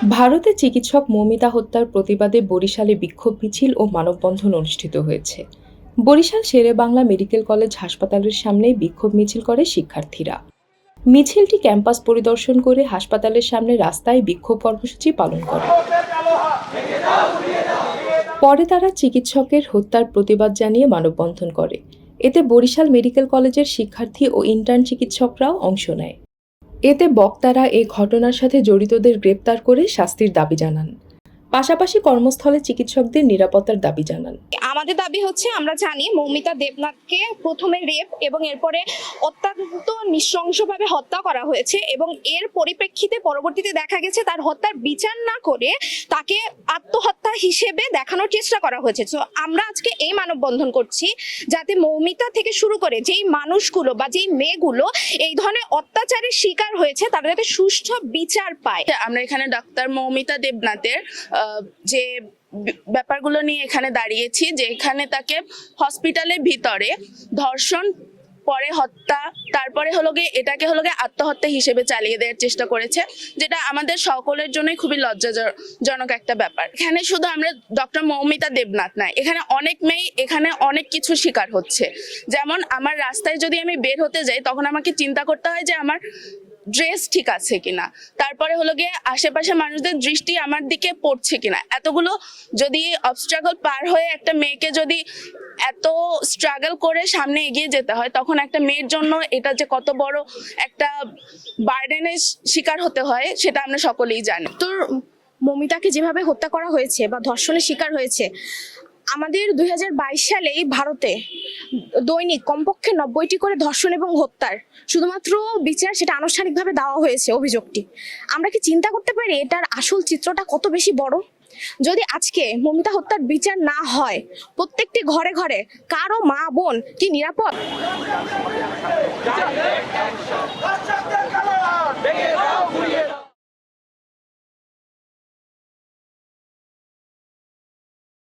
ভারতে চিকিৎসক মৌমিতা হত্যার প্রতিবাদে বরিশালে বিক্ষোভ মিছিল ও মানববন্ধন অনুষ্ঠিত হয়েছে। বরিশাল শেরেবাংলা মেডিকেল কলেজ হাসপাতালের সামনে বিক্ষোভ মিছিল করে শিক্ষার্থীরা। মিছিলটি ক্যাম্পাস পরিদর্শন করে হাসপাতালের সামনে রাস্তায় বিক্ষোভ কর্মসূচি পালন করে। পরে তারা চিকিৎসকের হত্যার প্রতিবাদ জানিয়ে মানববন্ধন করে। এতে বরিশাল মেডিকেল কলেজের শিক্ষার্থী ও ইন্টার্ন চিকিৎসকরাও অংশ নেয়। এতে বক্তারা এই ঘটনার সাথে জড়িতদের গ্রেপ্তার করে শাস্তির দাবি জানান। পাশাপাশি কর্মস্থলে চিকিৎসকদের নিরাপত্তার দাবি জানান। আমাদের দাবি হচ্ছে, আমরা জানি মৌমিতা দেবনাথকে প্রথমে রেপ এবং এরপরে অত্যন্ত নৃশংসভাবে হত্যা করা হয়েছে এবং এর পরিপ্রেক্ষিতে পরবর্তীতে দেখা গেছে তার হত্যার বিচার না করে তাকে আত্মহত্যা হিসেবে দেখানোর চেষ্টা করা হয়েছে। তো আমরা আজকে এই মানববন্ধন করছি যাতে মৌমিতা থেকে শুরু করে যেই মানুষগুলো বা যেই মেয়েগুলো এই ধরনের অত্যাচারের শিকার হয়েছে তারা যাতে সুষ্ঠু বিচার পায়। আমরা এখানে ডাক্তার মৌমিতা দেবনাথের যে ব্যাপারগুলো নিয়ে এখানে দাঁড়িয়েছি, যে এখানে তাকে হসপিটালের ভিতরে ধর্ষণ, পরে হত্যা, তারপরে এটাকে আত্মহত্যা হিসেবে চালিয়ে দেওয়ার চেষ্টা করেছে, যেটা আমাদের সকলের জন্যই খুবই লজ্জাজনক একটা ব্যাপার। এখানে শুধু আমরা ডক্টর মৌমিতা দেবনাথ নয়, এখানে অনেক মেয়ে এখানে অনেক কিছু শিকার হচ্ছে। যেমন আমার রাস্তায় যদি আমি বের হতে যাই তখন আমাকে চিন্তা করতে হয় যে আমার ড্রেস ঠিক আছে কিনা, তারপরে আশেপাশে মানুষদের দৃষ্টি আমার দিকে পড়ছে কিনা। এতগুলো যদি অবস্ট্রাগল পার হয়ে একটা মেয়েকে যদি এত স্ট্রাগল করে সামনে এগিয়ে যেতে হয়, তখন একটা মেয়ের জন্য এটা যে কত বড় একটা বার্ডেনের শিকার হতে হয় সেটা আমরা সকলেই জানি। তো মৌমিতাকে যেভাবে হত্যা করা হয়েছে বা ধর্ষণের শিকার হয়েছে, আমাদের 2022 সালেই ভারতে দৈনিক কমপক্ষে 90টি করে ধর্ষণ এবং হত্যার শুধুমাত্র বিচার সেটা আনুষ্ঠানিকভাবে দেওয়া হয়েছে অভিযোগটি। আমরা কি চিন্তা করতে পারি এটার আসল চিত্রটা কত বেশি বড়? যদি আজকে মৌমিতা হত্যার বিচার না হয়, প্রত্যেকটি ঘরে ঘরে কারো মা বোন কি নিরাপদ?